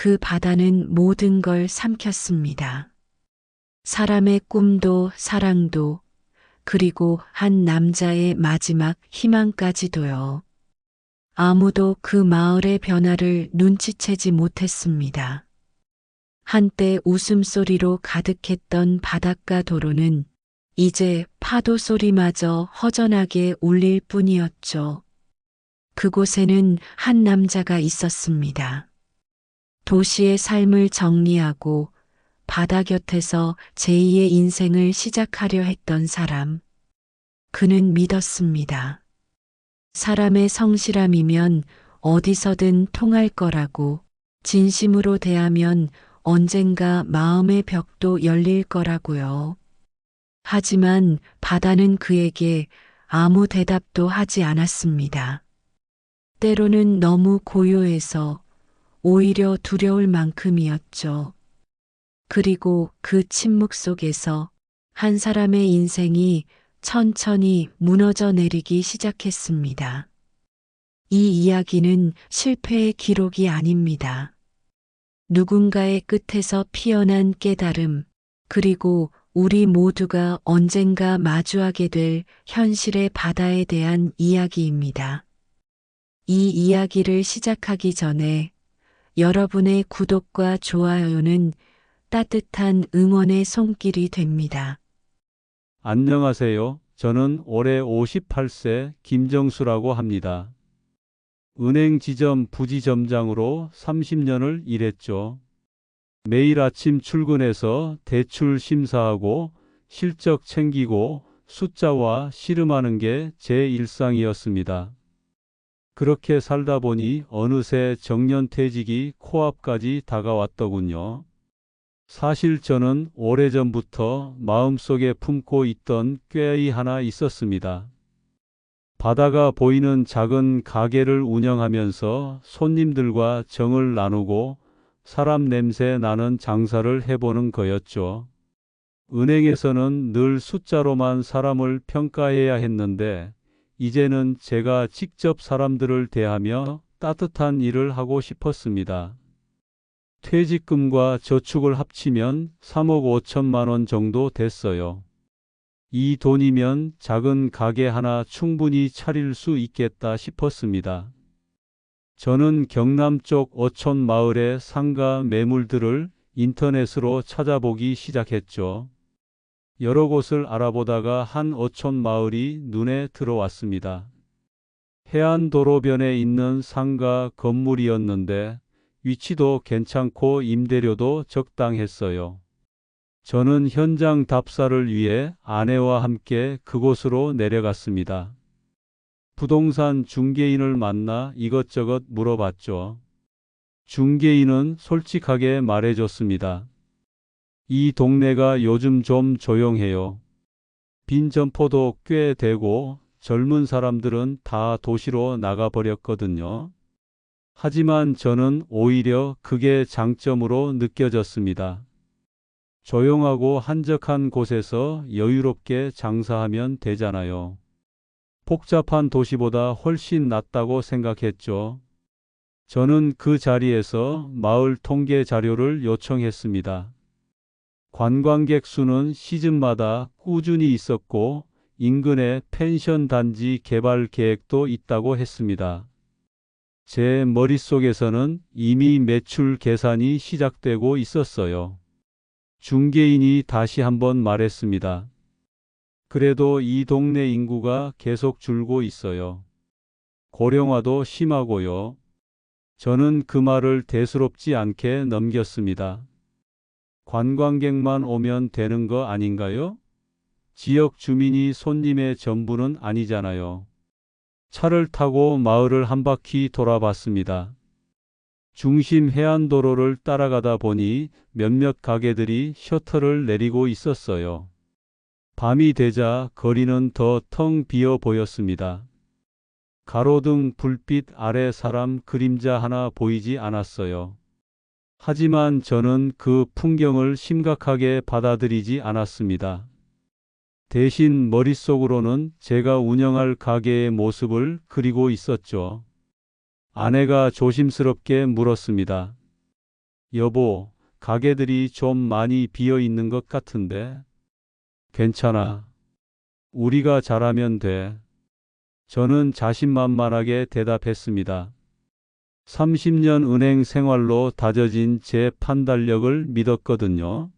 그 바다는 모든 걸 삼켰습니다. 사람의 꿈도 사랑도 그리고 한 남자의 마지막 희망까지도요. 아무도 그 마을의 변화를 눈치채지 못했습니다. 한때 웃음소리로 가득했던 바닷가 도로는 이제 파도 소리마저 허전하게 울릴 뿐이었죠. 그곳에는 한 남자가 있었습니다. 도시의 삶을 정리하고 바다 곁에서 제2의 인생을 시작하려 했던 사람. 그는 믿었습니다. 사람의 성실함이면 어디서든 통할 거라고, 진심으로 대하면 언젠가 마음의 벽도 열릴 거라고요. 하지만 바다는 그에게 아무 대답도 하지 않았습니다. 때로는 너무 고요해서 오히려 두려울 만큼이었죠. 그리고 그 침묵 속에서 한 사람의 인생이 천천히 무너져 내리기 시작했습니다. 이 이야기는 실패의 기록이 아닙니다. 누군가의 끝에서 피어난 깨달음, 그리고 우리 모두가 언젠가 마주하게 될 현실의 바다에 대한 이야기입니다. 이 이야기를 시작하기 전에 여러분의 구독과 좋아요는 따뜻한 응원의 손길이 됩니다. 안녕하세요. 저는 올해 58세 김정수라고 합니다. 은행 지점 부지점장으로 30년을 일했죠. 매일 아침 출근해서 대출 심사하고 실적 챙기고 숫자와 씨름하는 게 제 일상이었습니다. 그렇게 살다 보니 어느새 정년퇴직이 코앞까지 다가왔더군요. 사실 저는 오래전부터 마음속에 품고 있던 꾀이 하나 있었습니다. 바다가 보이는 작은 가게를 운영하면서 손님들과 정을 나누고 사람 냄새 나는 장사를 해보는 거였죠. 은행에서는 늘 숫자로만 사람을 평가해야 했는데 이제는 제가 직접 사람들을 대하며 따뜻한 일을 하고 싶었습니다. 퇴직금과 저축을 합치면 3억 5천만 원 정도 됐어요. 이 돈이면 작은 가게 하나 충분히 차릴 수 있겠다 싶었습니다. 저는 경남 쪽 어촌 마을의 상가 매물들을 인터넷으로 찾아보기 시작했죠. 여러 곳을 알아보다가 한 어촌 마을이 눈에 들어왔습니다. 해안도로변에 있는 상가 건물이었는데 위치도 괜찮고 임대료도 적당했어요. 저는 현장 답사를 위해 아내와 함께 그곳으로 내려갔습니다. 부동산 중개인을 만나 이것저것 물어봤죠. 중개인은 솔직하게 말해줬습니다. 이 동네가 요즘 좀 조용해요. 빈 점포도 꽤 되고 젊은 사람들은 다 도시로 나가버렸거든요. 하지만 저는 오히려 그게 장점으로 느껴졌습니다. 조용하고 한적한 곳에서 여유롭게 장사하면 되잖아요. 복잡한 도시보다 훨씬 낫다고 생각했죠. 저는 그 자리에서 마을 통계 자료를 요청했습니다. 관광객 수는 시즌마다 꾸준히 있었고 인근에 펜션 단지 개발 계획도 있다고 했습니다. 제 머릿속에서는 이미 매출 계산이 시작되고 있었어요. 중개인이 다시 한번 말했습니다. 그래도 이 동네 인구가 계속 줄고 있어요. 고령화도 심하고요. 저는 그 말을 대수롭지 않게 넘겼습니다. 관광객만 오면 되는 거 아닌가요? 지역 주민이 손님의 전부는 아니잖아요. 차를 타고 마을을 한 바퀴 돌아봤습니다. 중심 해안도로를 따라가다 보니 몇몇 가게들이 셔터를 내리고 있었어요. 밤이 되자 거리는 더 텅 비어 보였습니다. 가로등 불빛 아래 사람 그림자 하나 보이지 않았어요. 하지만 저는 그 풍경을 심각하게 받아들이지 않았습니다. 대신 머릿속으로는 제가 운영할 가게의 모습을 그리고 있었죠. 아내가 조심스럽게 물었습니다. 여보, 가게들이 좀 많이 비어 있는 것 같은데. 괜찮아. 우리가 잘하면 돼. 저는 자신만만하게 대답했습니다. 30년 은행 생활로 다져진 제 판단력을 믿었거든요.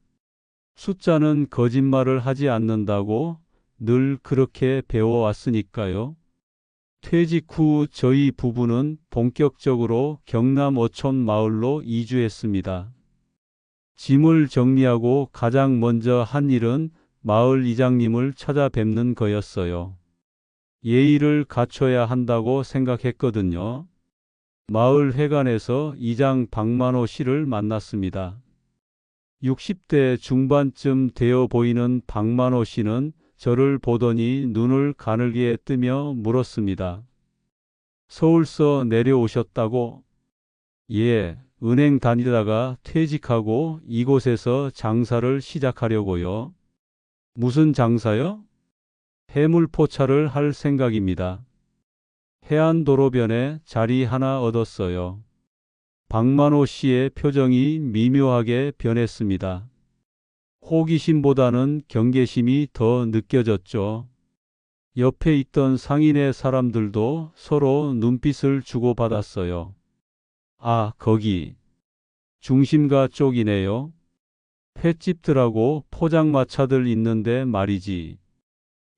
숫자는 거짓말을 하지 않는다고 늘 그렇게 배워왔으니까요. 퇴직 후 저희 부부는 본격적으로 경남 어촌 마을로 이주했습니다. 짐을 정리하고 가장 먼저 한 일은 마을 이장님을 찾아뵙는 거였어요. 예의를 갖춰야 한다고 생각했거든요. 마을 회관에서 이장 박만호 씨를 만났습니다. 60대 중반쯤 되어 보이는 박만호 씨는 저를 보더니 눈을 가늘게 뜨며 물었습니다. 서울서 내려오셨다고? 예, 은행 다니다가 퇴직하고 이곳에서 장사를 시작하려고요. 무슨 장사요? 해물 포차를 할 생각입니다. 해안도로변에 자리 하나 얻었어요. 박만호 씨의 표정이 미묘하게 변했습니다. 호기심보다는 경계심이 더 느껴졌죠. 옆에 있던 상인의 사람들도 서로 눈빛을 주고받았어요. 아, 거기. 중심가 쪽이네요. 횟집들하고 포장마차들 있는데 말이지.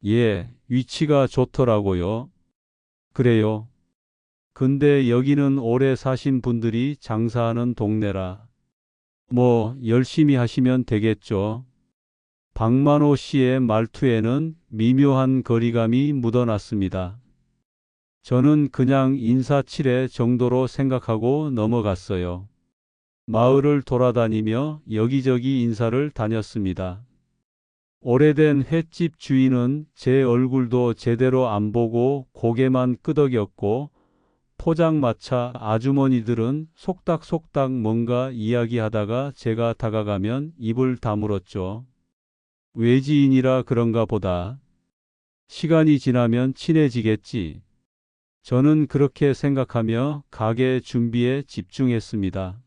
예, 위치가 좋더라고요. 그래요. 근데 여기는 오래 사신 분들이 장사하는 동네라. 뭐, 열심히 하시면 되겠죠. 박만호 씨의 말투에는 미묘한 거리감이 묻어났습니다. 저는 그냥 인사치레 정도로 생각하고 넘어갔어요. 마을을 돌아다니며 여기저기 인사를 다녔습니다. 오래된 횟집 주인은 제 얼굴도 제대로 안 보고 고개만 끄덕였고, 포장마차 아주머니들은 속닥속닥 뭔가 이야기하다가 제가 다가가면 입을 다물었죠. 외지인이라 그런가 보다. 시간이 지나면 친해지겠지. 저는 그렇게 생각하며 가게 준비에 집중했습니다.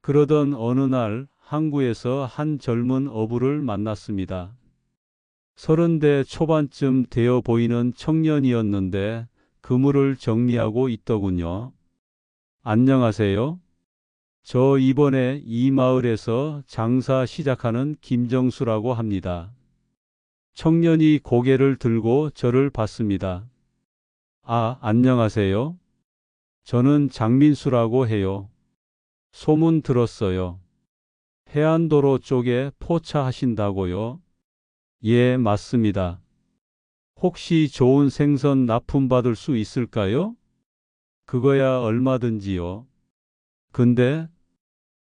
그러던 어느 날 항구에서 한 젊은 어부를 만났습니다. 30대 초반쯤 되어 보이는 청년이었는데 그물을 정리하고 있더군요. 안녕하세요. 저 이번에 이 마을에서 장사 시작하는 김정수라고 합니다. 청년이 고개를 들고 저를 봤습니다. 아, 안녕하세요. 저는 장민수라고 해요. 소문 들었어요. 해안도로 쪽에 포차 하신다고요? 예, 맞습니다. 혹시 좋은 생선 납품받을 수 있을까요? 그거야 얼마든지요. 근데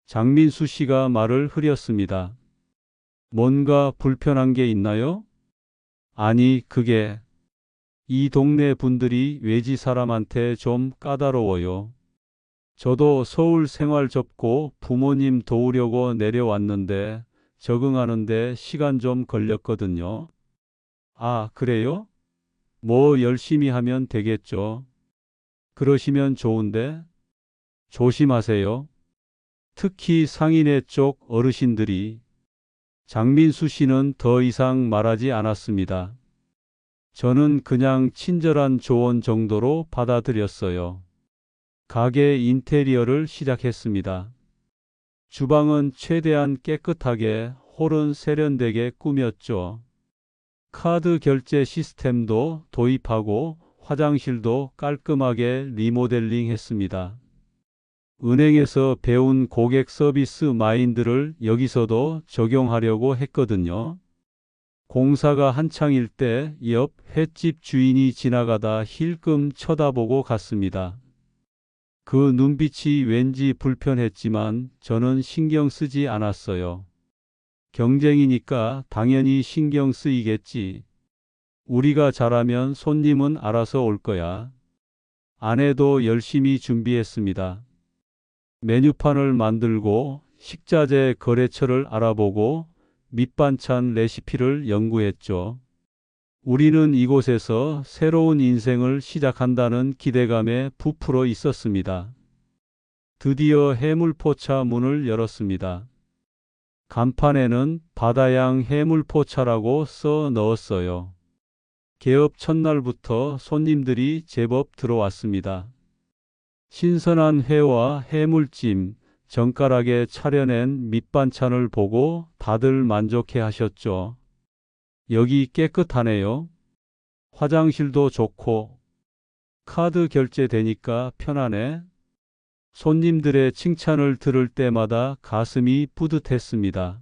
장민수 씨가 말을 흐렸습니다. 뭔가 불편한 게 있나요? 아니, 그게 이 동네 분들이 외지 사람한테 좀 까다로워요. 저도 서울 생활 접고 부모님 도우려고 내려왔는데 적응하는데 시간 좀 걸렸거든요. 아, 그래요? 뭐 열심히 하면 되겠죠. 그러시면 좋은데 조심하세요. 특히 상인회 쪽 어르신들이. 장민수 씨는 더 이상 말하지 않았습니다. 저는 그냥 친절한 조언 정도로 받아들였어요. 가게 인테리어를 시작했습니다. 주방은 최대한 깨끗하게 홀은 세련되게 꾸몄죠. 카드 결제 시스템도 도입하고 화장실도 깔끔하게 리모델링 했습니다. 은행에서 배운 고객 서비스 마인드를 여기서도 적용하려고 했거든요. 공사가 한창일 때 옆 횟집 주인이 지나가다 힐끔 쳐다보고 갔습니다. 그 눈빛이 왠지 불편했지만 저는 신경 쓰지 않았어요. 경쟁이니까 당연히 신경 쓰이겠지. 우리가 잘하면 손님은 알아서 올 거야. 아내도 열심히 준비했습니다. 메뉴판을 만들고 식자재 거래처를 알아보고 밑반찬 레시피를 연구했죠. 우리는 이곳에서 새로운 인생을 시작한다는 기대감에 부풀어 있었습니다. 드디어 해물포차 문을 열었습니다. 간판에는 바다양 해물포차라고 써 넣었어요. 개업 첫날부터 손님들이 제법 들어왔습니다. 신선한 회와 해물찜, 정갈하게 차려낸 밑반찬을 보고 다들 만족해 하셨죠. 여기 깨끗하네요. 화장실도 좋고 카드 결제되니까 편하네. 손님들의 칭찬을 들을 때마다 가슴이 뿌듯했습니다.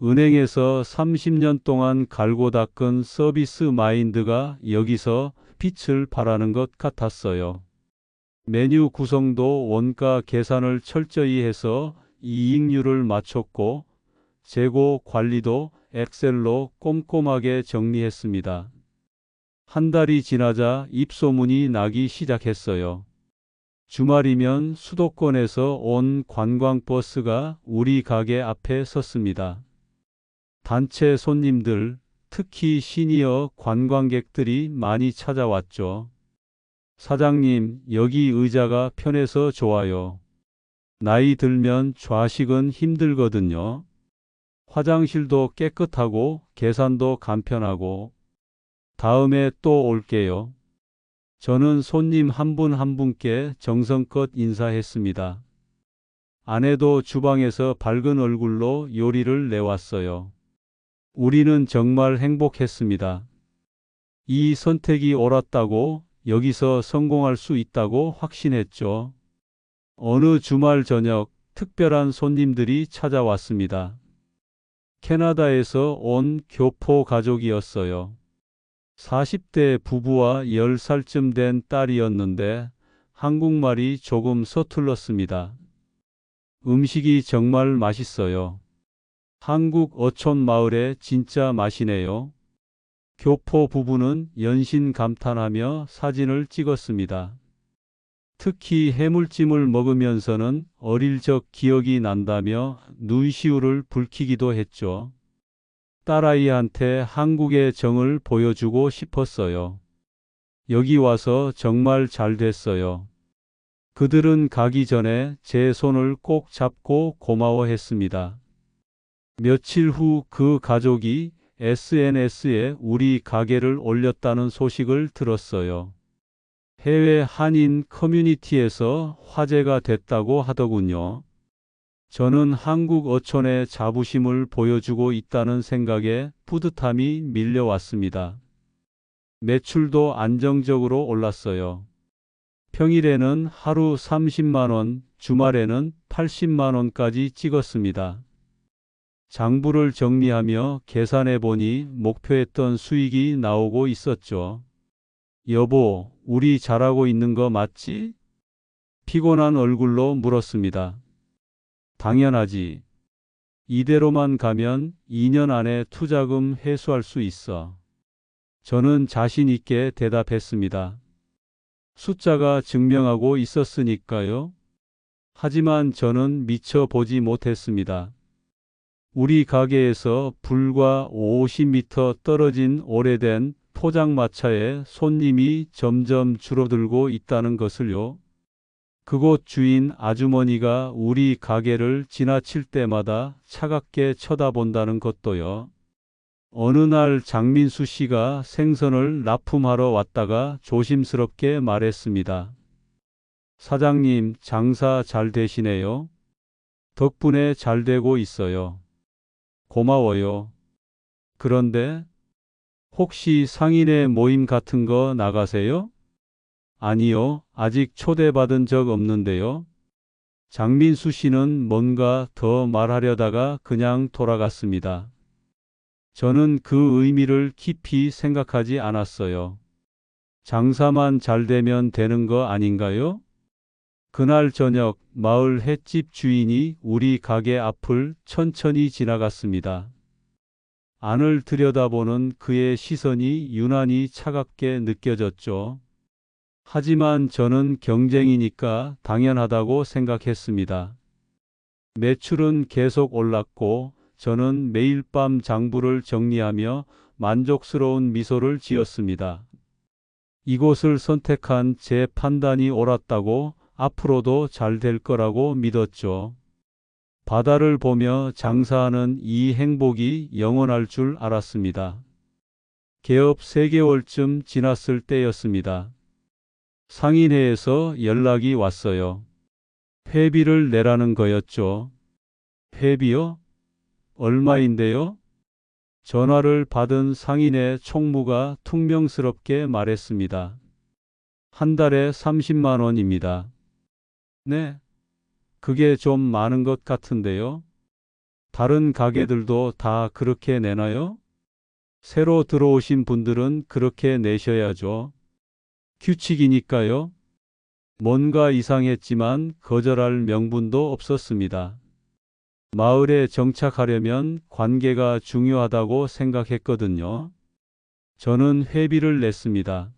은행에서 30년 동안 갈고 닦은 서비스 마인드가 여기서 빛을 발하는 것 같았어요. 메뉴 구성도 원가 계산을 철저히 해서 이익률을 맞췄고 재고 관리도 엑셀로 꼼꼼하게 정리했습니다. 한 달이 지나자 입소문이 나기 시작했어요. 주말이면 수도권에서 온 관광버스가 우리 가게 앞에 섰습니다. 단체 손님들, 특히 시니어 관광객들이 많이 찾아왔죠. 사장님, 여기 의자가 편해서 좋아요. 나이 들면 좌식은 힘들거든요. 화장실도 깨끗하고 계산도 간편하고. 다음에 또 올게요. 저는 손님 한 분 한 분께 정성껏 인사했습니다. 아내도 주방에서 밝은 얼굴로 요리를 내왔어요. 우리는 정말 행복했습니다. 이 선택이 옳았다고, 여기서 성공할 수 있다고 확신했죠. 어느 주말 저녁 특별한 손님들이 찾아왔습니다. 캐나다에서 온 교포 가족이었어요. 40대 부부와 10살쯤 된 딸이었는데 한국말이 조금 서툴렀습니다. 음식이 정말 맛있어요. 한국 어촌 마을의 진짜 맛이네요. 교포 부부는 연신 감탄하며 사진을 찍었습니다. 특히 해물찜을 먹으면서는 어릴 적 기억이 난다며 눈시울을 붉히기도 했죠. 딸아이한테 한국의 정을 보여주고 싶었어요. 여기 와서 정말 잘 됐어요. 그들은 가기 전에 제 손을 꼭 잡고 고마워했습니다. 며칠 후 그 가족이 SNS에 우리 가게를 올렸다는 소식을 들었어요. 해외 한인 커뮤니티에서 화제가 됐다고 하더군요. 저는 한국 어촌의 자부심을 보여주고 있다는 생각에 뿌듯함이 밀려왔습니다. 매출도 안정적으로 올랐어요. 평일에는 하루 30만 원, 주말에는 80만 원까지 찍었습니다. 장부를 정리하며 계산해 보니 목표했던 수익이 나오고 있었죠. 여보, 우리 잘하고 있는 거 맞지? 피곤한 얼굴로 물었습니다. 당연하지. 이대로만 가면 2년 안에 투자금 회수할 수 있어. 저는 자신 있게 대답했습니다. 숫자가 증명하고 있었으니까요. 하지만 저는 미처 보지 못했습니다. 우리 가게에서 불과 50m 떨어진 오래된 포장마차에 손님이 점점 줄어들고 있다는 것을요. 그곳 주인 아주머니가 우리 가게를 지나칠 때마다 차갑게 쳐다본다는 것도요. 어느 날 장민수 씨가 생선을 납품하러 왔다가 조심스럽게 말했습니다. 사장님, 장사 잘 되시네요. 덕분에 잘 되고 있어요. 고마워요. 그런데 혹시 상인회 모임 같은 거 나가세요? 아니요, 아직 초대받은 적 없는데요. 장민수 씨는 뭔가 더 말하려다가 그냥 돌아갔습니다. 저는 그 의미를 깊이 생각하지 않았어요. 장사만 잘 되면 되는 거 아닌가요? 그날 저녁 마을 횟집 주인이 우리 가게 앞을 천천히 지나갔습니다. 안을 들여다보는 그의 시선이 유난히 차갑게 느껴졌죠. 하지만 저는 경쟁이니까 당연하다고 생각했습니다. 매출은 계속 올랐고 저는 매일 밤 장부를 정리하며 만족스러운 미소를 지었습니다. 이곳을 선택한 제 판단이 옳았다고 앞으로도 잘 될 거라고 믿었죠. 바다를 보며 장사하는 이 행복이 영원할 줄 알았습니다. 개업 3개월쯤 지났을 때였습니다. 상인회에서 연락이 왔어요. 회비를 내라는 거였죠. 회비요? 얼마인데요? 전화를 받은 상인회 총무가 퉁명스럽게 말했습니다. 한 달에 30만 원입니다. 네, 그게 좀 많은 것 같은데요. 다른 가게들도 다 그렇게 내나요? 새로 들어오신 분들은 그렇게 내셔야죠. 규칙이니까요. 뭔가 이상했지만 거절할 명분도 없었습니다. 마을에 정착하려면 관계가 중요하다고 생각했거든요. 저는 회비를 냈습니다.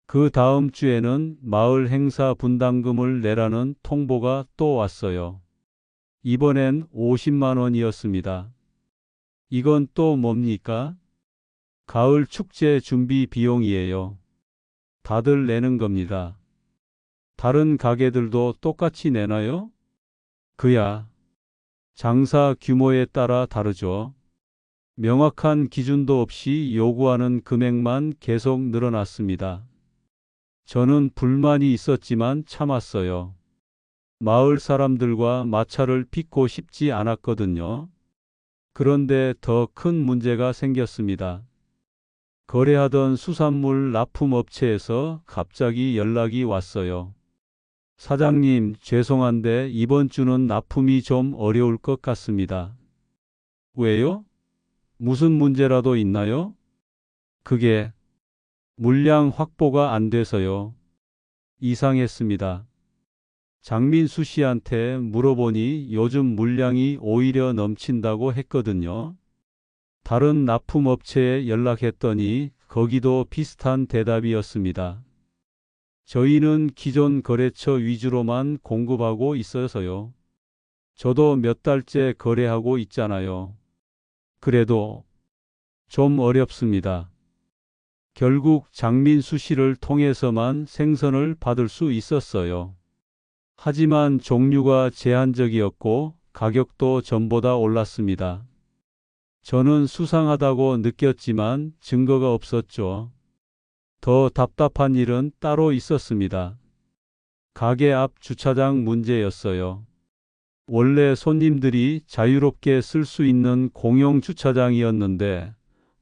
그 다음 주에는 마을 행사 분담금을 내라는 통보가 또 왔어요. 이번엔 50만 원이었습니다. 이건 또 뭡니까? 가을 축제 준비 비용이에요. 다들 내는 겁니다. 다른 가게들도 똑같이 내나요? 그야 장사 규모에 따라 다르죠. 명확한 기준도 없이 요구하는 금액만 계속 늘어났습니다. 저는 불만이 있었지만 참았어요. 마을 사람들과 마찰을 빚고 싶지 않았거든요. 그런데 더 큰 문제가 생겼습니다. 거래하던 수산물 납품업체에서 갑자기 연락이 왔어요. 사장님, 죄송한데 이번 주는 납품이 좀 어려울 것 같습니다. 왜요? 무슨 문제라도 있나요? 그게 물량 확보가 안 돼서요. 이상했습니다. 장민수 씨한테 물어보니 요즘 물량이 오히려 넘친다고 했거든요. 다른 납품업체에 연락했더니 거기도 비슷한 대답이었습니다. 저희는 기존 거래처 위주로만 공급하고 있어서요. 저도 몇 달째 거래하고 있잖아요. 그래도 좀 어렵습니다. 결국 장민수 씨를 통해서만 생선을 받을 수 있었어요. 하지만 종류가 제한적이었고 가격도 전보다 올랐습니다. 저는 수상하다고 느꼈지만 증거가 없었죠. 더 답답한 일은 따로 있었습니다. 가게 앞 주차장 문제였어요. 원래 손님들이 자유롭게 쓸 수 있는 공용 주차장이었는데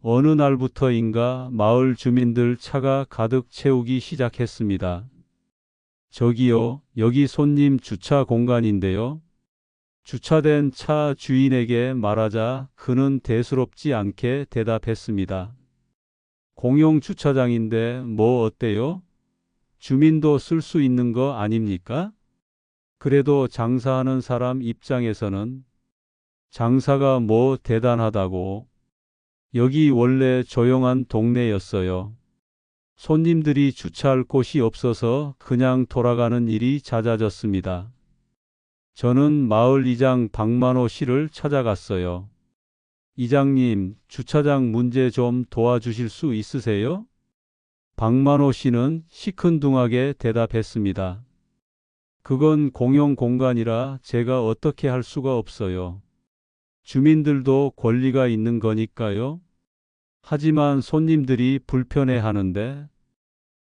어느 날부터인가 마을 주민들 차가 가득 채우기 시작했습니다. 저기요, 여기 손님 주차 공간인데요. 주차된 차 주인에게 말하자 그는 대수롭지 않게 대답했습니다. 공용 주차장인데 뭐 어때요? 주민도 쓸 수 있는 거 아닙니까? 그래도 장사하는 사람 입장에서는 장사가 뭐 대단하다고. 여기 원래 조용한 동네였어요. 손님들이 주차할 곳이 없어서 그냥 돌아가는 일이 잦아졌습니다. 저는 마을 이장 박만호 씨를 찾아갔어요. 이장님, 주차장 문제 좀 도와주실 수 있으세요? 박만호 씨는 시큰둥하게 대답했습니다. 그건 공용 공간이라 제가 어떻게 할 수가 없어요. 주민들도 권리가 있는 거니까요. 하지만 손님들이 불편해하는데,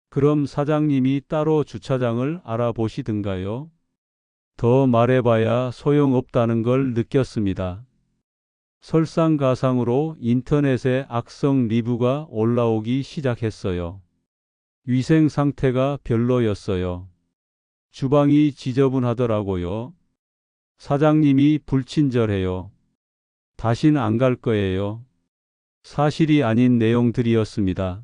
그럼 사장님이 따로 주차장을 알아보시든가요. 더 말해봐야 소용없다는 걸 느꼈습니다. 설상가상으로 인터넷에 악성 리뷰가 올라오기 시작했어요. 위생 상태가 별로였어요. 주방이 지저분하더라고요. 사장님이 불친절해요. 다신 안 갈 거예요. 사실이 아닌 내용들이었습니다.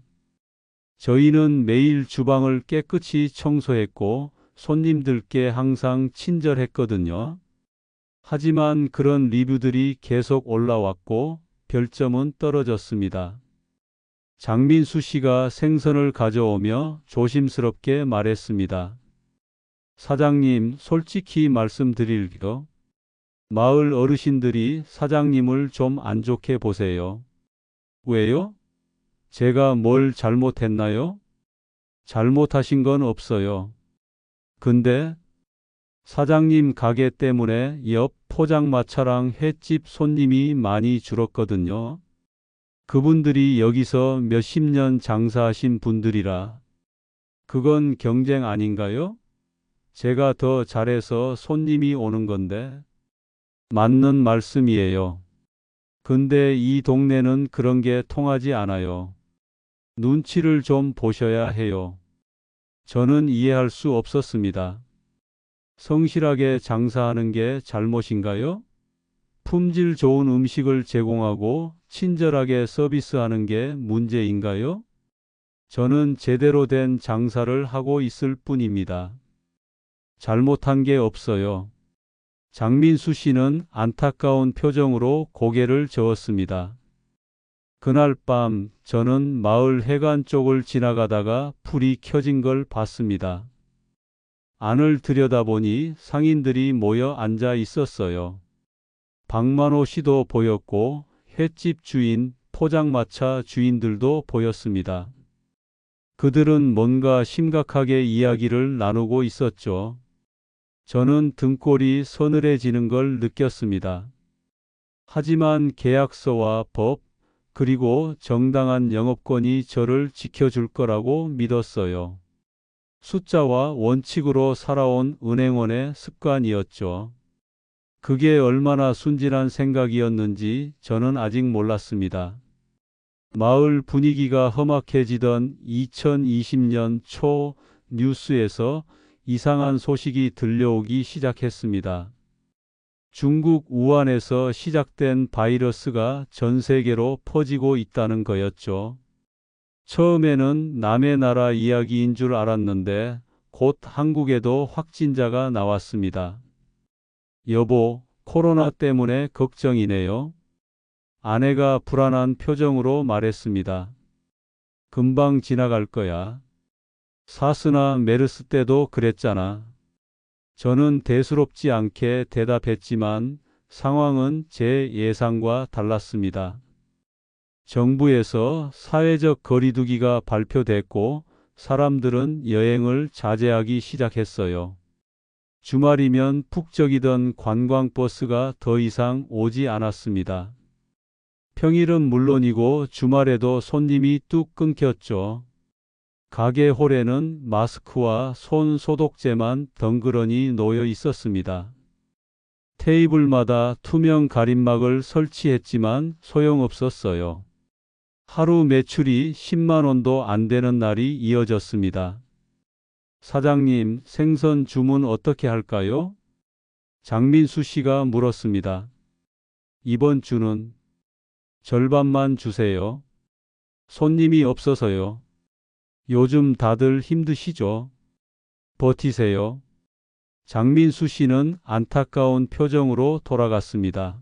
저희는 매일 주방을 깨끗이 청소했고 손님들께 항상 친절했거든요. 하지만 그런 리뷰들이 계속 올라왔고 별점은 떨어졌습니다. 장민수 씨가 생선을 가져오며 조심스럽게 말했습니다. 사장님, 솔직히 말씀드릴게요. 마을 어르신들이 사장님을 좀 안 좋게 보세요. 왜요? 제가 뭘 잘못했나요? 잘못하신 건 없어요. 근데 사장님 가게 때문에 옆 포장마차랑 횟집 손님이 많이 줄었거든요. 그분들이 여기서 몇십 년 장사하신 분들이라. 그건 경쟁 아닌가요? 제가 더 잘해서 손님이 오는 건데. 맞는 말씀이에요. 근데 이 동네는 그런 게 통하지 않아요. 눈치를 좀 보셔야 해요. 저는 이해할 수 없었습니다. 성실하게 장사하는 게 잘못인가요? 품질 좋은 음식을 제공하고 친절하게 서비스하는 게 문제인가요? 저는 제대로 된 장사를 하고 있을 뿐입니다. 잘못한 게 없어요. 장민수 씨는 안타까운 표정으로 고개를 저었습니다. 그날 밤 저는 마을 해관 쪽을 지나가다가 불이 켜진 걸 봤습니다. 안을 들여다보니 상인들이 모여 앉아 있었어요. 박만호 씨도 보였고 횟집 주인, 포장마차 주인들도 보였습니다. 그들은 뭔가 심각하게 이야기를 나누고 있었죠. 저는 등골이 서늘해지는 걸 느꼈습니다. 하지만 계약서와 법, 그리고 정당한 영업권이 저를 지켜줄 거라고 믿었어요. 숫자와 원칙으로 살아온 은행원의 습관이었죠. 그게 얼마나 순진한 생각이었는지 저는 아직 몰랐습니다. 마을 분위기가 험악해지던 2020년 초 뉴스에서 이상한 소식이 들려오기 시작했습니다. 중국 우한에서 시작된 바이러스가 전 세계로 퍼지고 있다는 거였죠. 처음에는 남의 나라 이야기인 줄 알았는데 곧 한국에도 확진자가 나왔습니다. 여보, 코로나 때문에 걱정이네요. 아내가 불안한 표정으로 말했습니다. 금방 지나갈 거야. 사스나 메르스 때도 그랬잖아. 저는 대수롭지 않게 대답했지만 상황은 제 예상과 달랐습니다. 정부에서 사회적 거리두기가 발표됐고 사람들은 여행을 자제하기 시작했어요. 주말이면 북적이던 관광버스가 더 이상 오지 않았습니다. 평일은 물론이고 주말에도 손님이 뚝 끊겼죠. 가게 홀에는 마스크와 손 소독제만 덩그러니 놓여 있었습니다. 테이블마다 투명 가림막을 설치했지만 소용없었어요. 하루 매출이 10만 원도 안 되는 날이 이어졌습니다. 사장님, 생선 주문 어떻게 할까요? 장민수 씨가 물었습니다. 이번 주는 절반만 주세요. 손님이 없어서요. 요즘 다들 힘드시죠? 버티세요. 장민수 씨는 안타까운 표정으로 돌아갔습니다.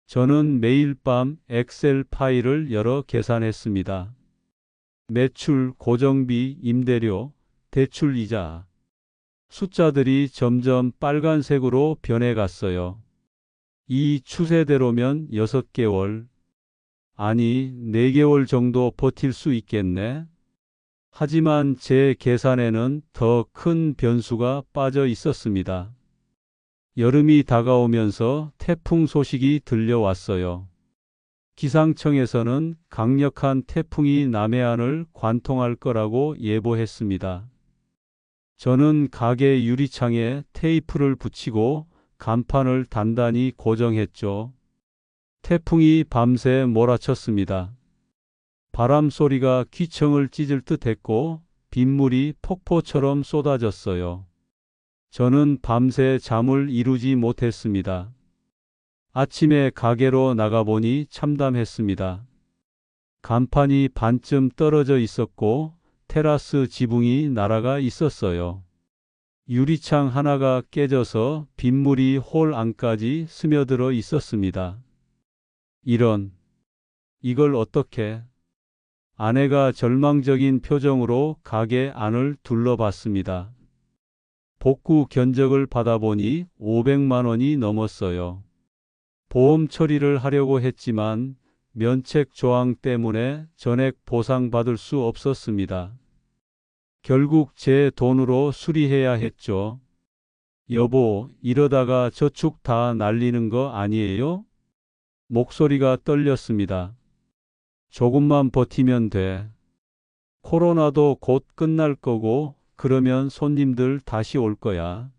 저는 매일 밤 엑셀 파일을 열어 계산했습니다. 매출, 고정비, 임대료, 대출 이자. 숫자들이 점점 빨간색으로 변해갔어요. 이 추세대로면 6개월, 아니 4개월 정도 버틸 수 있겠네. 하지만 제 계산에는 더 큰 변수가 빠져 있었습니다. 여름이 다가오면서 태풍 소식이 들려왔어요. 기상청에서는 강력한 태풍이 남해안을 관통할 거라고 예보했습니다. 저는 가게 유리창에 테이프를 붙이고 간판을 단단히 고정했죠. 태풍이 밤새 몰아쳤습니다. 바람 소리가 귀청을 찢을 듯 했고 빗물이 폭포처럼 쏟아졌어요. 저는 밤새 잠을 이루지 못했습니다. 아침에 가게로 나가보니 참담했습니다. 간판이 반쯤 떨어져 있었고 테라스 지붕이 날아가 있었어요. 유리창 하나가 깨져서 빗물이 홀 안까지 스며들어 있었습니다. 이걸 어떻게? 아내가 절망적인 표정으로 가게 안을 둘러봤습니다. 복구 견적을 받아보니 500만 원이 넘었어요. 보험 처리를 하려고 했지만 면책 조항 때문에 전액 보상받을 수 없었습니다. 결국 제 돈으로 수리해야 했죠. 여보, 이러다가 저축 다 날리는 거 아니에요? 목소리가 떨렸습니다. 조금만 버티면 돼. 코로나도 곧 끝날 거고, 그러면 손님들 다시 올 거야.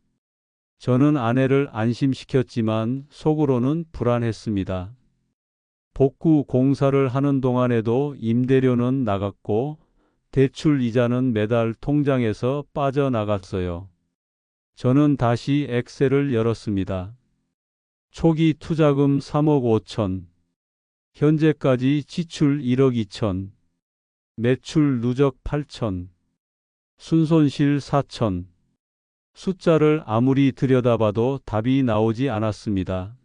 저는 아내를 안심시켰지만 속으로는 불안했습니다. 복구 공사를 하는 동안에도 임대료는 나갔고, 대출 이자는 매달 통장에서 빠져나갔어요. 저는 다시 엑셀을 열었습니다. 초기 투자금 3억 5천, 현재까지 지출 1억 2천, 매출 누적 8천, 순손실 4천. 숫자를 아무리 들여다봐도 답이 나오지 않았습니다.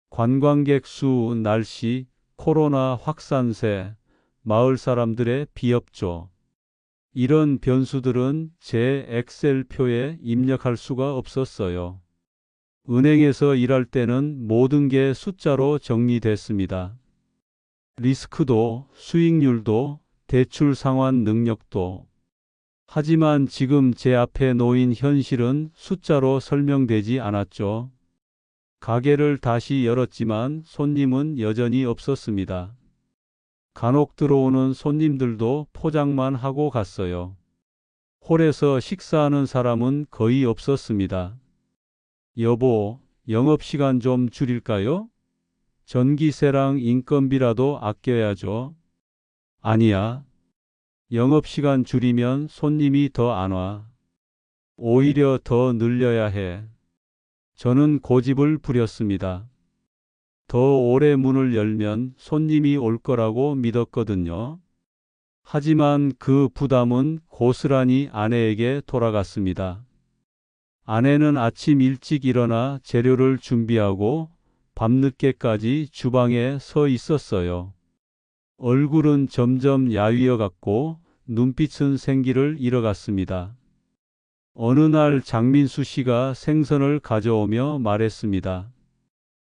관광객 수, 날씨, 코로나 확산세, 마을 사람들의 비협조. 이런 변수들은 제 엑셀표에 입력할 수가 없었어요. 은행에서 일할 때는 모든 게 숫자로 정리됐습니다. 리스크도, 수익률도, 대출 상환 능력도. 하지만 지금 제 앞에 놓인 현실은 숫자로 설명되지 않았죠. 가게를 다시 열었지만 손님은 여전히 없었습니다. 간혹 들어오는 손님들도 포장만 하고 갔어요. 홀에서 식사하는 사람은 거의 없었습니다. 여보, 영업시간 좀 줄일까요? 전기세랑 인건비라도 아껴야죠. 아니야. 영업시간 줄이면 손님이 더 안 와. 오히려 더 늘려야 해. 저는 고집을 부렸습니다. 더 오래 문을 열면 손님이 올 거라고 믿었거든요. 하지만 그 부담은 고스란히 아내에게 돌아갔습니다. 아내는 아침 일찍 일어나 재료를 준비하고 밤늦게까지 주방에 서 있었어요. 얼굴은 점점 야위어 갔고 눈빛은 생기를 잃어갔습니다. 어느 날 장민수 씨가 생선을 가져오며 말했습니다.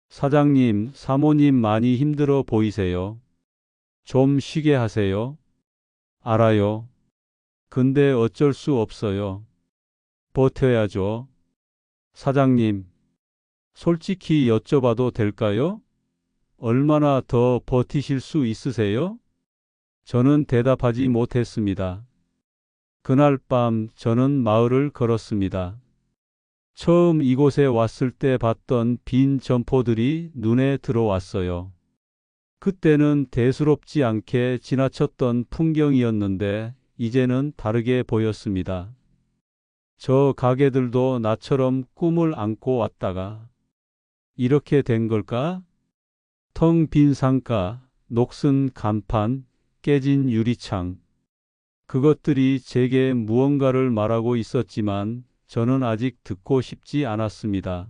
사장님, 사모님 많이 힘들어 보이세요. 좀 쉬게 하세요. 알아요. 근데 어쩔 수 없어요. 버텨야죠. 사장님, 솔직히 여쭤봐도 될까요? 얼마나 더 버티실 수 있으세요? 저는 대답하지 못했습니다. 그날 밤 저는 마을을 걸었습니다. 처음 이곳에 왔을 때 봤던 빈 점포들이 눈에 들어왔어요. 그때는 대수롭지 않게 지나쳤던 풍경이었는데 이제는 다르게 보였습니다. 저 가게들도 나처럼 꿈을 안고 왔다가 이렇게 된 걸까? 텅 빈 상가, 녹슨 간판, 깨진 유리창. 그것들이 제게 무언가를 말하고 있었지만 저는 아직 듣고 싶지 않았습니다.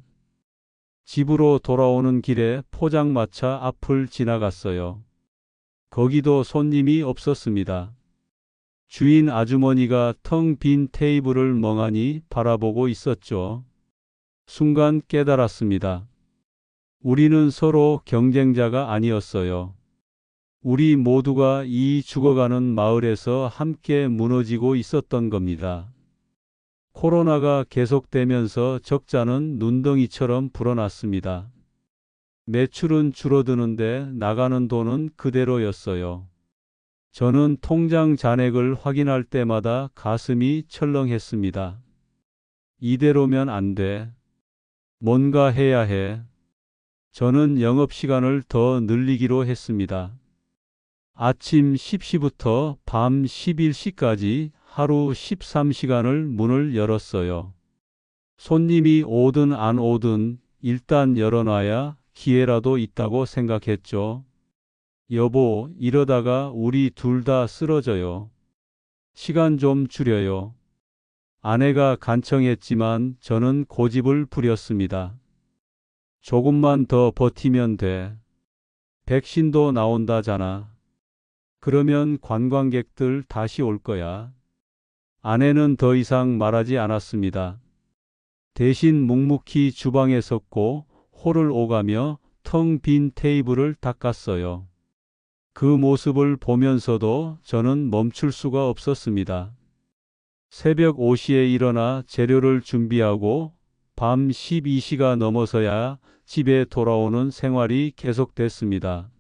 집으로 돌아오는 길에 포장마차 앞을 지나갔어요. 거기도 손님이 없었습니다. 주인 아주머니가 텅 빈 테이블을 멍하니 바라보고 있었죠. 순간 깨달았습니다. 우리는 서로 경쟁자가 아니었어요. 우리 모두가 이 죽어가는 마을에서 함께 무너지고 있었던 겁니다. 코로나가 계속되면서 적자는 눈덩이처럼 불어났습니다. 매출은 줄어드는데 나가는 돈은 그대로였어요. 저는 통장 잔액을 확인할 때마다 가슴이 철렁했습니다. 이대로면 안 돼. 뭔가 해야 해. 저는 영업시간을 더 늘리기로 했습니다. 아침 10시부터 밤 11시까지 하루 13시간을 문을 열었어요. 손님이 오든 안 오든 일단 열어놔야 기회라도 있다고 생각했죠. 여보, 이러다가 우리 둘 다 쓰러져요. 시간 좀 줄여요. 아내가 간청했지만 저는 고집을 부렸습니다. 조금만 더 버티면 돼. 백신도 나온다잖아. 그러면 관광객들 다시 올 거야. 아내는 더 이상 말하지 않았습니다. 대신 묵묵히 주방에 섰고 홀을 오가며 텅 빈 테이블을 닦았어요. 그 모습을 보면서도 저는 멈출 수가 없었습니다. 새벽 5시에 일어나 재료를 준비하고 밤 12시가 넘어서야 집에 돌아오는 생활이 계속됐습니다.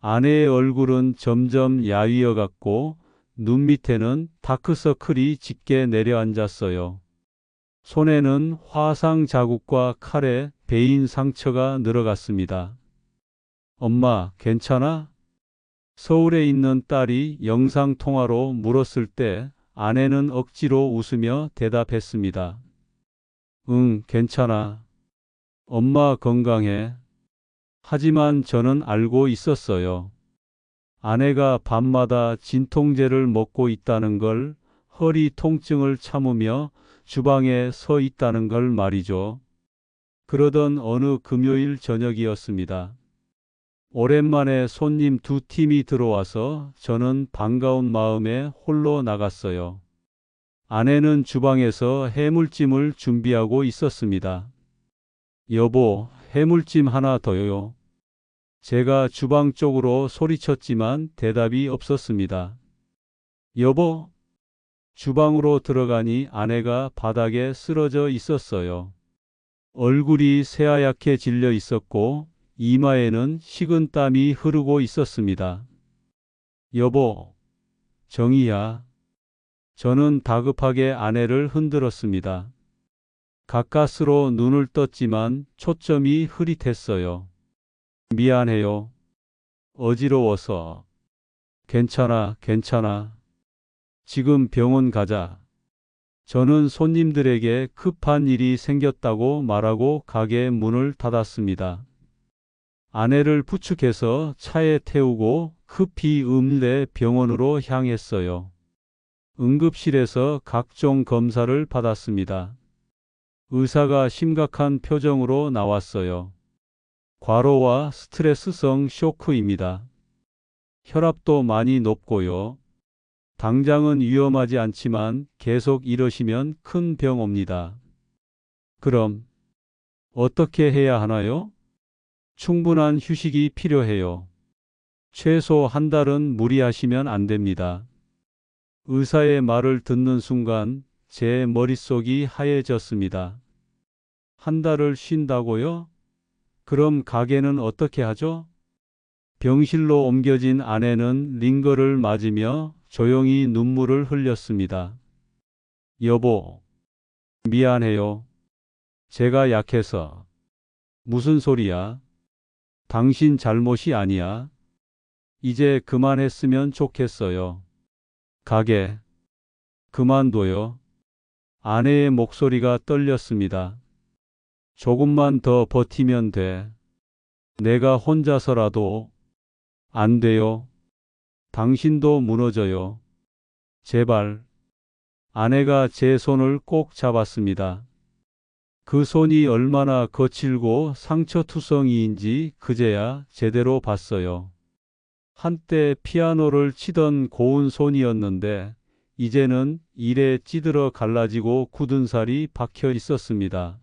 아내의 얼굴은 점점 야위어 갔고 눈 밑에는 다크서클이 짙게 내려앉았어요. 손에는 화상 자국과 칼에 베인 상처가 늘어갔습니다. 엄마, 괜찮아? 서울에 있는 딸이 영상통화로 물었을 때 아내는 억지로 웃으며 대답했습니다. 응, 괜찮아. 엄마 건강해. 하지만 저는 알고 있었어요. 아내가 밤마다 진통제를 먹고 있다는 걸, 허리 통증을 참으며 주방에 서 있다는 걸 말이죠. 그러던 어느 금요일 저녁이었습니다. 오랜만에 손님 두 팀이 들어와서 저는 반가운 마음에 홀로 나갔어요. 아내는 주방에서 해물찜을 준비하고 있었습니다. 여보, 해물찜 하나 더요. 제가 주방 쪽으로 소리쳤지만 대답이 없었습니다. 여보, 주방으로 들어가니 아내가 바닥에 쓰러져 있었어요. 얼굴이 새하얗게 질려 있었고 이마에는 식은 땀이 흐르고 있었습니다. 여보, 정희야. 저는 다급하게 아내를 흔들었습니다. 가까스로 눈을 떴지만 초점이 흐릿했어요. 미안해요. 어지러워서. 괜찮아, 괜찮아. 지금 병원 가자. 저는 손님들에게 급한 일이 생겼다고 말하고 가게 문을 닫았습니다. 아내를 부축해서 차에 태우고 급히 읍내 병원으로 향했어요. 응급실에서 각종 검사를 받았습니다. 의사가 심각한 표정으로 나왔어요. 과로와 스트레스성 쇼크입니다. 혈압도 많이 높고요. 당장은 위험하지 않지만 계속 이러시면 큰 병 옵니다. 그럼 어떻게 해야 하나요? 충분한 휴식이 필요해요. 최소 한 달은 무리하시면 안 됩니다. 의사의 말을 듣는 순간 제 머릿속이 하얘졌습니다. 한 달을 쉰다고요? 그럼 가게는 어떻게 하죠? 병실로 옮겨진 아내는 링거를 맞으며 조용히 눈물을 흘렸습니다. 여보, 미안해요. 제가 약해서. 무슨 소리야? 당신 잘못이 아니야. 이제 그만했으면 좋겠어요. 가게, 그만둬요. 아내의 목소리가 떨렸습니다. 조금만 더 버티면 돼. 내가 혼자서라도. 안 돼요. 당신도 무너져요. 제발. 아내가 제 손을 꼭 잡았습니다. 그 손이 얼마나 거칠고 상처투성이인지 그제야 제대로 봤어요. 한때 피아노를 치던 고운 손이었는데 이제는 일에 찌들어 갈라지고 굳은 살이 박혀 있었습니다.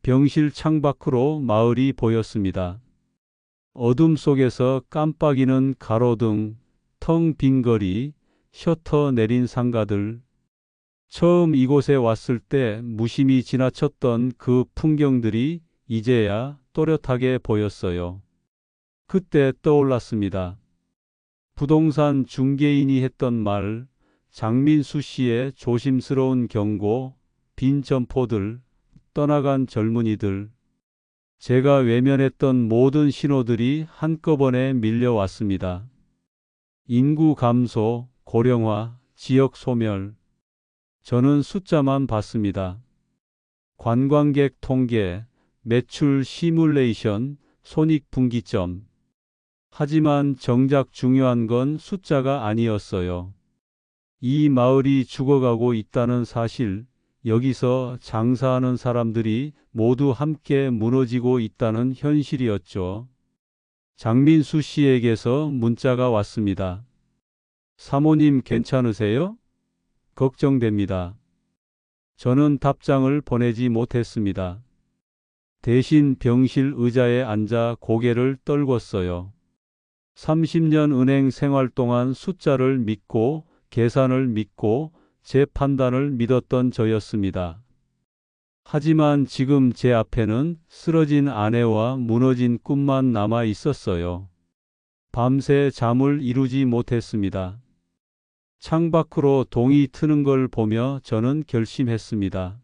병실 창밖으로 마을이 보였습니다. 어둠 속에서 깜빡이는 가로등, 텅 빈 거리, 셔터 내린 상가들. 처음 이곳에 왔을 때 무심히 지나쳤던 그 풍경들이 이제야 또렷하게 보였어요. 그때 떠올랐습니다. 부동산 중개인이 했던 말, 장민수 씨의 조심스러운 경고, 빈 점포들, 떠나간 젊은이들. 제가 외면했던 모든 신호들이 한꺼번에 밀려왔습니다. 인구 감소, 고령화, 지역 소멸. 저는 숫자만 봤습니다. 관광객 통계, 매출 시뮬레이션, 손익분기점. 하지만 정작 중요한 건 숫자가 아니었어요. 이 마을이 죽어가고 있다는 사실, 여기서 장사하는 사람들이 모두 함께 무너지고 있다는 현실이었죠. 장민수 씨에게서 문자가 왔습니다. 사모님 괜찮으세요? 걱정됩니다. 저는 답장을 보내지 못했습니다. 대신 병실 의자에 앉아 고개를 떨궜어요. 30년 은행 생활 동안 숫자를 믿고 계산을 믿고 제 판단을 믿었던 저였습니다. 하지만 지금 제 앞에는 쓰러진 아내와 무너진 꿈만 남아 있었어요. 밤새 잠을 이루지 못했습니다. 창밖으로 동이 트는 걸 보며 저는 결심했습니다.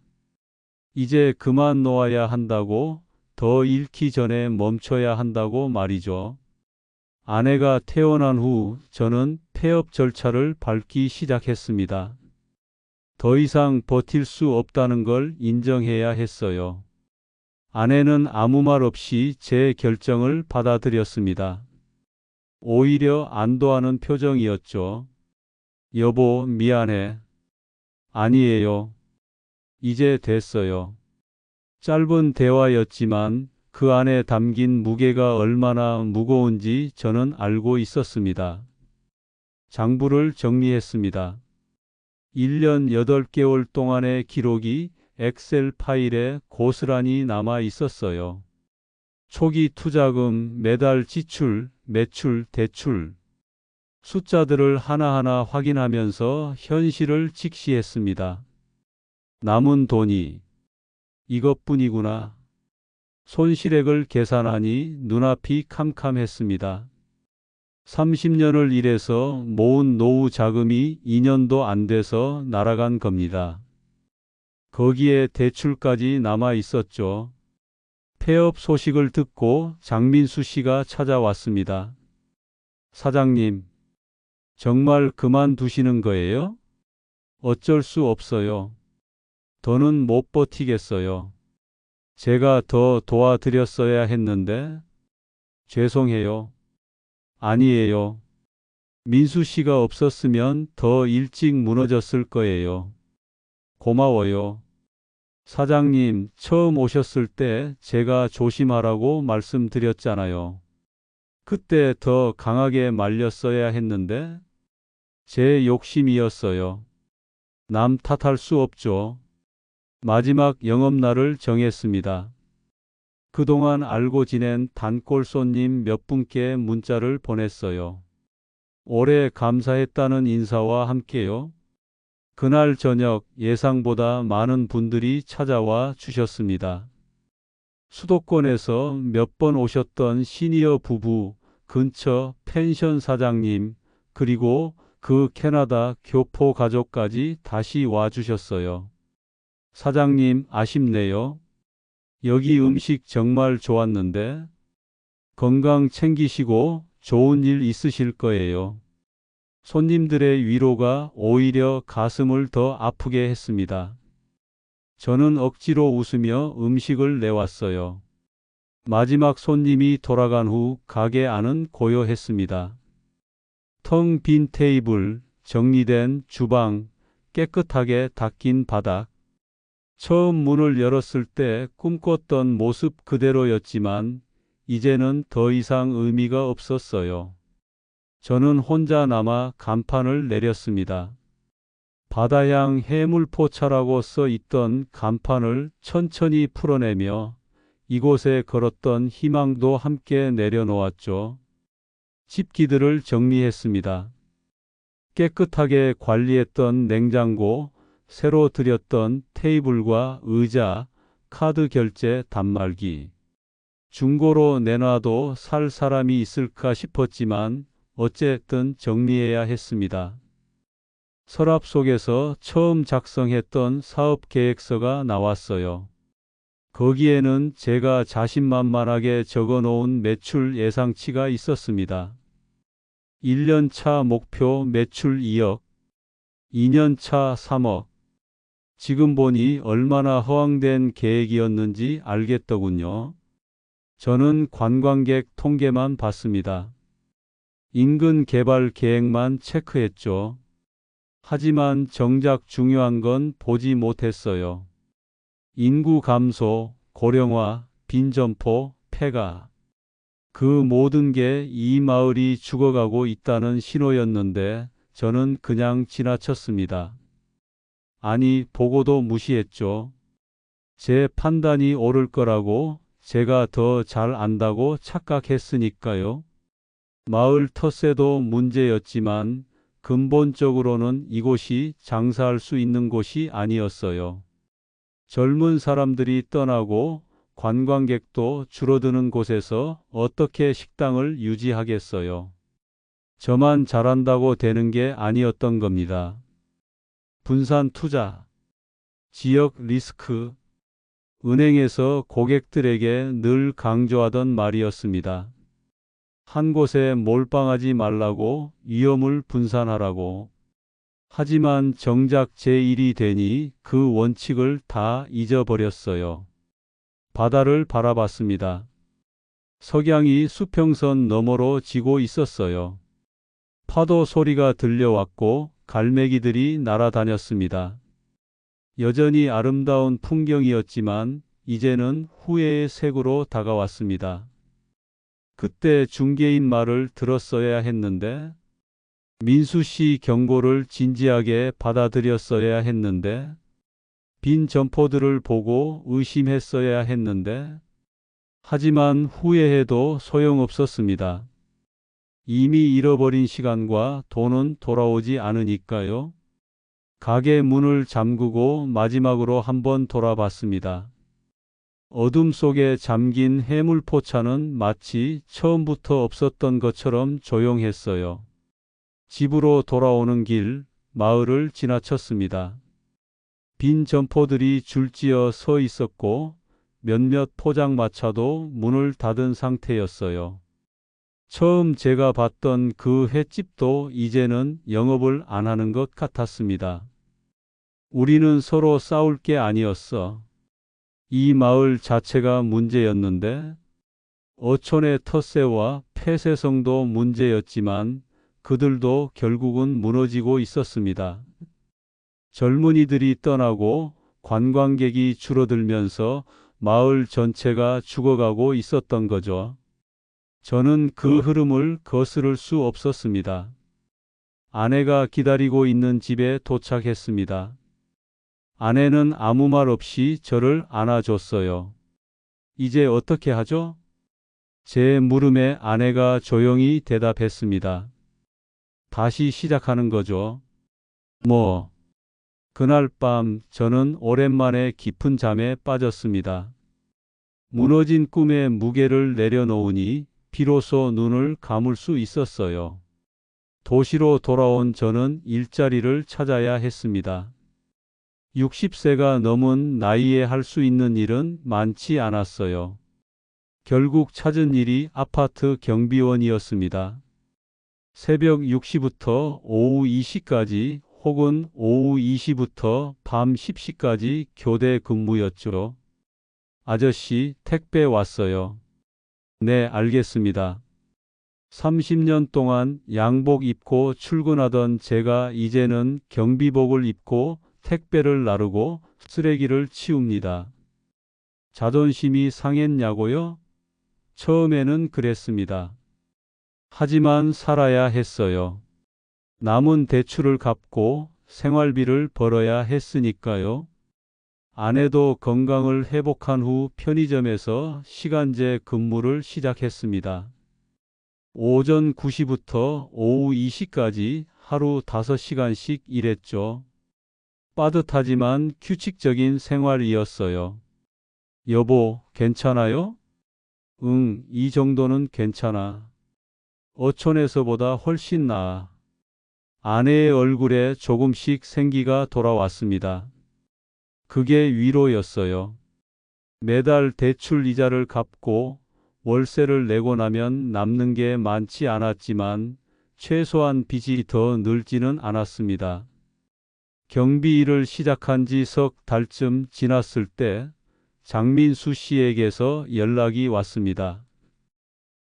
이제 그만 놓아야 한다고, 더 잃기 전에 멈춰야 한다고 말이죠. 아내가 태어난 후 저는 폐업 절차를 밟기 시작했습니다. 더 이상 버틸 수 없다는 걸 인정해야 했어요. 아내는 아무 말 없이 제 결정을 받아들였습니다. 오히려 안도하는 표정이었죠. 여보, 미안해. 아니에요. 이제 됐어요. 짧은 대화였지만 그 안에 담긴 무게가 얼마나 무거운지 저는 알고 있었습니다. 장부를 정리했습니다. 1년 8개월 동안의 기록이 엑셀 파일에 고스란히 남아 있었어요. 초기 투자금, 매달 지출, 매출, 대출. 숫자들을 하나하나 확인하면서 현실을 직시했습니다. 남은 돈이 이것뿐이구나. 손실액을 계산하니 눈앞이 캄캄했습니다. 30년을 일해서 모은 노후 자금이 2년도 안 돼서 날아간 겁니다. 거기에 대출까지 남아 있었죠. 폐업 소식을 듣고 장민수 씨가 찾아왔습니다. 사장님, 정말 그만두시는 거예요? 어쩔 수 없어요. 더는 못 버티겠어요. 제가 더 도와드렸어야 했는데. 죄송해요. 아니에요. 민수 씨가 없었으면 더 일찍 무너졌을 거예요. 고마워요. 사장님, 처음 오셨을 때 제가 조심하라고 말씀드렸잖아요. 그때 더 강하게 말렸어야 했는데. 제 욕심이었어요. 남 탓할 수 없죠. 마지막 영업날을 정했습니다. 그동안 알고 지낸 단골 손님 몇 분께 문자를 보냈어요. 오래 감사했다는 인사와 함께요. 그날 저녁 예상보다 많은 분들이 찾아와 주셨습니다. 수도권에서 몇 번 오셨던 시니어 부부, 근처 펜션 사장님, 그리고 그 캐나다 교포 가족까지 다시 와주셨어요. 사장님, 아쉽네요. 여기 음식 정말 좋았는데. 건강 챙기시고 좋은 일 있으실 거예요. 손님들의 위로가 오히려 가슴을 더 아프게 했습니다. 저는 억지로 웃으며 음식을 내왔어요. 마지막 손님이 돌아간 후 가게 안은 고요했습니다. 텅 빈 테이블, 정리된 주방, 깨끗하게 닦인 바닥. 처음 문을 열었을 때 꿈꿨던 모습 그대로였지만 이제는 더 이상 의미가 없었어요. 저는 혼자 남아 간판을 내렸습니다. 바다향 해물포차라고 써 있던 간판을 천천히 풀어내며 이곳에 걸었던 희망도 함께 내려놓았죠. 집기들을 정리했습니다. 깨끗하게 관리했던 냉장고, 새로 들였던 테이블과 의자, 카드 결제 단말기. 중고로 내놔도 살 사람이 있을까 싶었지만 어쨌든 정리해야 했습니다. 서랍 속에서 처음 작성했던 사업 계획서가 나왔어요. 거기에는 제가 자신만만하게 적어놓은 매출 예상치가 있었습니다. 1년 차 목표 매출 2억, 2년 차 3억. 지금 보니 얼마나 허황된 계획이었는지 알겠더군요. 저는 관광객 통계만 봤습니다. 인근 개발 계획만 체크했죠. 하지만 정작 중요한 건 보지 못했어요. 인구 감소, 고령화, 빈점포, 폐가. 그 모든 게 이 마을이 죽어가고 있다는 신호였는데 저는 그냥 지나쳤습니다. 아니, 보고도 무시했죠. 제 판단이 옳을 거라고, 제가 더 잘 안다고 착각했으니까요. 마을 텃세도 문제였지만 근본적으로는 이곳이 장사할 수 있는 곳이 아니었어요. 젊은 사람들이 떠나고 관광객도 줄어드는 곳에서 어떻게 식당을 유지하겠어요? 저만 잘한다고 되는 게 아니었던 겁니다. 분산 투자, 지역 리스크, 은행에서 고객들에게 늘 강조하던 말이었습니다. 한 곳에 몰빵하지 말라고, 위험을 분산하라고. 하지만 정작 제 일이 되니 그 원칙을 다 잊어버렸어요. 바다를 바라봤습니다. 석양이 수평선 너머로 지고 있었어요. 파도 소리가 들려왔고 갈매기들이 날아다녔습니다. 여전히 아름다운 풍경이었지만 이제는 후회의 색으로 다가왔습니다. 그때 중개인 말을 들었어야 했는데, 민수 씨 경고를 진지하게 받아들였어야 했는데, 빈 점포들을 보고 의심했어야 했는데, 하지만 후회해도 소용없었습니다. 이미 잃어버린 시간과 돈은 돌아오지 않으니까요. 가게 문을 잠그고 마지막으로 한번 돌아봤습니다. 어둠 속에 잠긴 해물포차는 마치 처음부터 없었던 것처럼 조용했어요. 집으로 돌아오는 길, 마을을 지나쳤습니다. 빈 점포들이 줄지어 서 있었고 몇몇 포장마차도 문을 닫은 상태였어요. 처음 제가 봤던 그 횟집도 이제는 영업을 안 하는 것 같았습니다. 우리는 서로 싸울 게 아니었어. 이 마을 자체가 문제였는데, 어촌의 텃세와 폐쇄성도 문제였지만 그들도 결국은 무너지고 있었습니다. 젊은이들이 떠나고 관광객이 줄어들면서 마을 전체가 죽어가고 있었던 거죠. 저는 그 흐름을 거스를 수 없었습니다. 아내가 기다리고 있는 집에 도착했습니다. 아내는 아무 말 없이 저를 안아줬어요. 이제 어떻게 하죠? 제 물음에 아내가 조용히 대답했습니다. 다시 시작하는 거죠. 그날 밤 저는 오랜만에 깊은 잠에 빠졌습니다. 무너진 꿈의 무게를 내려놓으니 비로소 눈을 감을 수 있었어요. 도시로 돌아온 저는 일자리를 찾아야 했습니다. 60세가 넘은 나이에 할 수 있는 일은 많지 않았어요. 결국 찾은 일이 아파트 경비원이었습니다. 새벽 6시부터 오후 2시까지 혹은 오후 2시부터 밤 10시까지 교대 근무였죠. 아저씨, 택배 왔어요. 네, 알겠습니다. 30년 동안 양복 입고 출근하던 제가 이제는 경비복을 입고 택배를 나르고 쓰레기를 치웁니다. 자존심이 상했냐고요? 처음에는 그랬습니다. 하지만 살아야 했어요. 남은 대출을 갚고 생활비를 벌어야 했으니까요. 아내도 건강을 회복한 후 편의점에서 시간제 근무를 시작했습니다. 오전 9시부터 오후 2시까지 하루 5시간씩 일했죠. 빠듯하지만 규칙적인 생활이었어요. 여보, 괜찮아요? 응, 이 정도는 괜찮아. 어촌에서보다 훨씬 나아. 아내의 얼굴에 조금씩 생기가 돌아왔습니다. 그게 위로였어요. 매달 대출 이자를 갚고 월세를 내고 나면 남는 게 많지 않았지만 최소한 빚이 더 늘지는 않았습니다. 경비 일을 시작한 지 석 달쯤 지났을 때 장민수 씨에게서 연락이 왔습니다.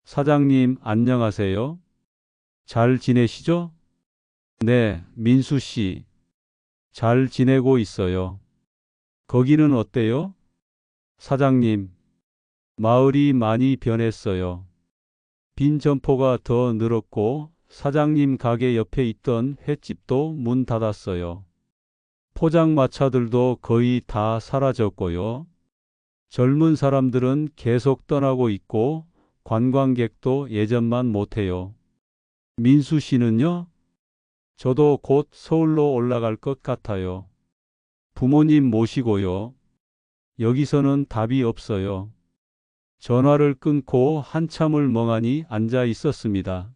사장님, 안녕하세요. 잘 지내시죠? 네, 민수 씨. 잘 지내고 있어요. 거기는 어때요? 사장님, 마을이 많이 변했어요. 빈 점포가 더 늘었고 사장님 가게 옆에 있던 횟집도 문 닫았어요. 포장마차들도 거의 다 사라졌고요. 젊은 사람들은 계속 떠나고 있고 관광객도 예전만 못해요. 민수 씨는요? 저도 곧 서울로 올라갈 것 같아요. 부모님 모시고요. 여기서는 답이 없어요. 전화를 끊고 한참을 멍하니 앉아 있었습니다.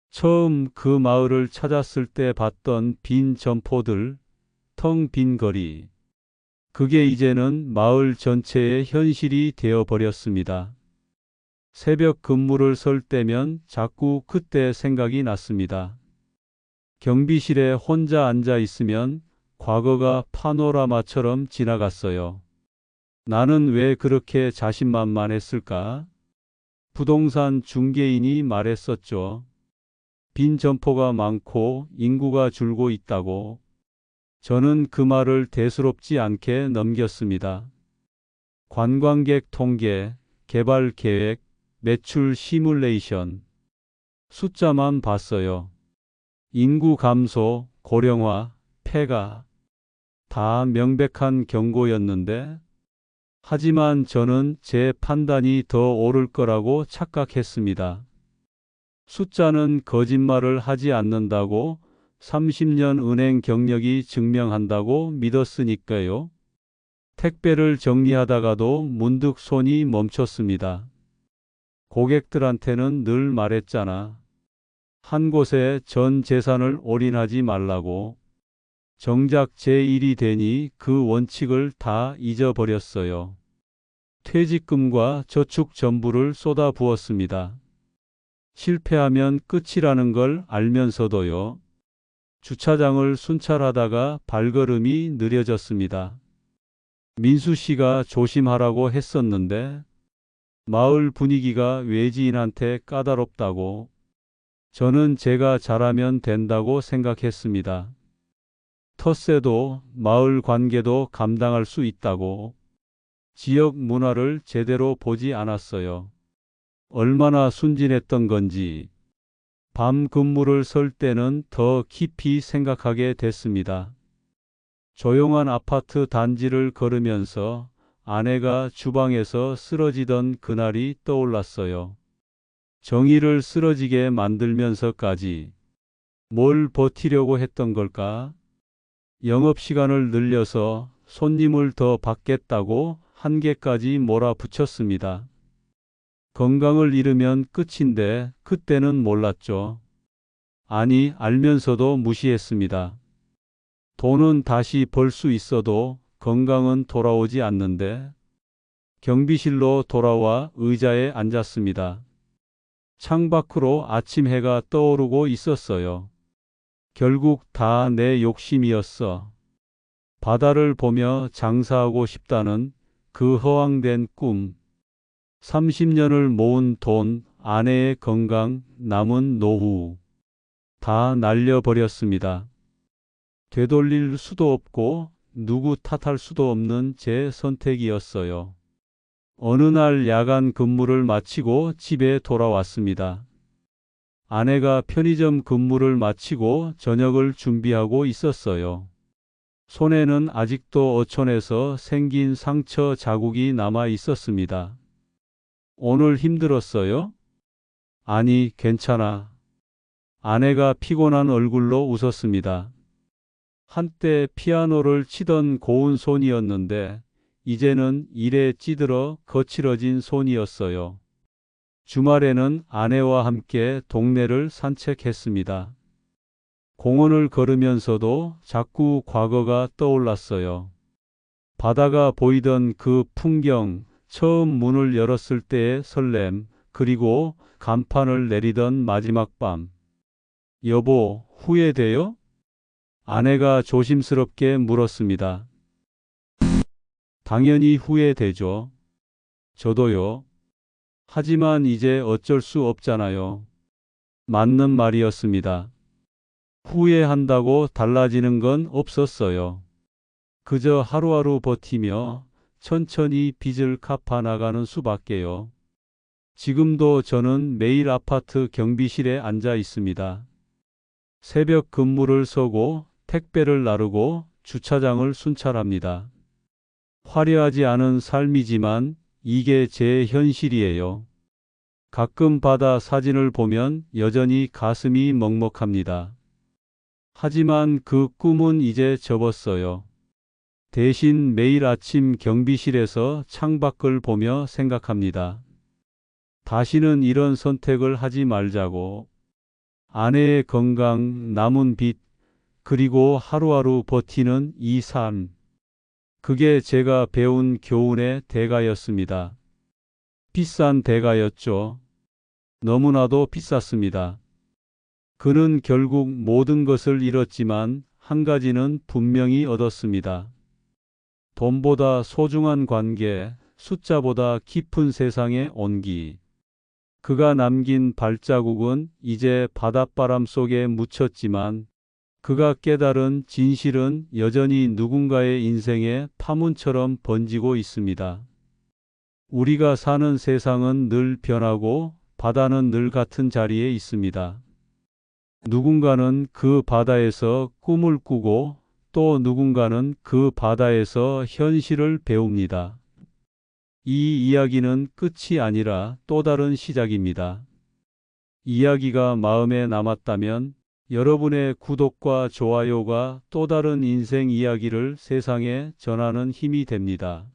처음 그 마을을 찾았을 때 봤던 빈 점포들, 텅 빈 거리. 그게 이제는 마을 전체의 현실이 되어 버렸습니다. 새벽 근무를 설 때면 자꾸 그때 생각이 났습니다. 경비실에 혼자 앉아 있으면 과거가 파노라마처럼 지나갔어요. 나는 왜 그렇게 자신만만했을까? 부동산 중개인이 말했었죠. 빈 점포가 많고 인구가 줄고 있다고. 저는 그 말을 대수롭지 않게 넘겼습니다. 관광객 통계, 개발 계획, 매출 시뮬레이션. 숫자만 봤어요. 인구 감소, 고령화, 폐가. 다 명백한 경고였는데, 하지만 저는 제 판단이 더 옳을 거라고 착각했습니다. 숫자는 거짓말을 하지 않는다고 30년 은행 경력이 증명한다고 믿었으니까요. 택배를 정리하다가도 문득 손이 멈췄습니다. 고객들한테는 늘 말했잖아. 한 곳에 전 재산을 올인하지 말라고. 정작 제 일이 되니 그 원칙을 다 잊어버렸어요. 퇴직금과 저축 전부를 쏟아부었습니다. 실패하면 끝이라는 걸 알면서도요. 주차장을 순찰하다가 발걸음이 느려졌습니다. 민수 씨가 조심하라고 했었는데 마을 분위기가 외지인한테 까다롭다고. 저는 제가 잘하면 된다고 생각했습니다. 텃세도 마을 관계도 감당할 수 있다고. 지역 문화를 제대로 보지 않았어요. 얼마나 순진했던 건지. 밤 근무를 설 때는 더 깊이 생각하게 됐습니다. 조용한 아파트 단지를 걸으면서 아내가 주방에서 쓰러지던 그날이 떠올랐어요. 정의를 쓰러지게 만들면서까지 뭘 버티려고 했던 걸까? 영업시간을 늘려서 손님을 더 받겠다고 한계까지 몰아붙였습니다. 건강을 잃으면 끝인데 그때는 몰랐죠. 아니, 알면서도 무시했습니다. 돈은 다시 벌 수 있어도 건강은 돌아오지 않는데. 경비실로 돌아와 의자에 앉았습니다. 창밖으로 아침 해가 떠오르고 있었어요. 결국 다 내 욕심이었어. 바다를 보며 장사하고 싶다는 그 허황된 꿈. 30년을 모은 돈, 아내의 건강, 남은 노후. 다 날려버렸습니다. 되돌릴 수도 없고 누구 탓할 수도 없는 제 선택이었어요. 어느 날 야간 근무를 마치고 집에 돌아왔습니다. 아내가 편의점 근무를 마치고 저녁을 준비하고 있었어요. 손에는 아직도 어촌에서 생긴 상처 자국이 남아 있었습니다. 오늘 힘들었어요? 아니, 괜찮아. 아내가 피곤한 얼굴로 웃었습니다. 한때 피아노를 치던 고운 손이었는데 이제는 일에 찌들어 거칠어진 손이었어요. 주말에는 아내와 함께 동네를 산책했습니다. 공원을 걸으면서도 자꾸 과거가 떠올랐어요. 바다가 보이던 그 풍경, 처음 문을 열었을 때의 설렘, 그리고 간판을 내리던 마지막 밤. 여보, 후회돼요? 아내가 조심스럽게 물었습니다. 당연히 후회되죠. 저도요. 하지만 이제 어쩔 수 없잖아요. 맞는 말이었습니다. 후회한다고 달라지는 건 없었어요. 그저 하루하루 버티며 천천히 빚을 갚아 나가는 수밖에요. 지금도 저는 매일 아파트 경비실에 앉아 있습니다. 새벽 근무를 서고 택배를 나르고 주차장을 순찰합니다. 화려하지 않은 삶이지만 이게 제 현실이에요. 가끔 바다 사진을 보면 여전히 가슴이 먹먹합니다. 하지만 그 꿈은 이제 접었어요. 대신 매일 아침 경비실에서 창밖을 보며 생각합니다. 다시는 이런 선택을 하지 말자고. 아내의 건강, 남은 빚, 그리고 하루하루 버티는 이 삶. 그게 제가 배운 교훈의 대가였습니다. 비싼 대가였죠. 너무나도 비쌌습니다. 그는 결국 모든 것을 잃었지만 한 가지는 분명히 얻었습니다. 돈보다 소중한 관계, 숫자보다 깊은 세상의 온기. 그가 남긴 발자국은 이제 바닷바람 속에 묻혔지만 그가 깨달은 진실은 여전히 누군가의 인생의 파문처럼 번지고 있습니다. 우리가 사는 세상은 늘 변하고 바다는 늘 같은 자리에 있습니다. 누군가는 그 바다에서 꿈을 꾸고 또 누군가는 그 바다에서 현실을 배웁니다. 이 이야기는 끝이 아니라 또 다른 시작입니다. 이야기가 마음에 남았다면 여러분의 구독과 좋아요가 또 다른 인생 이야기를 세상에 전하는 힘이 됩니다.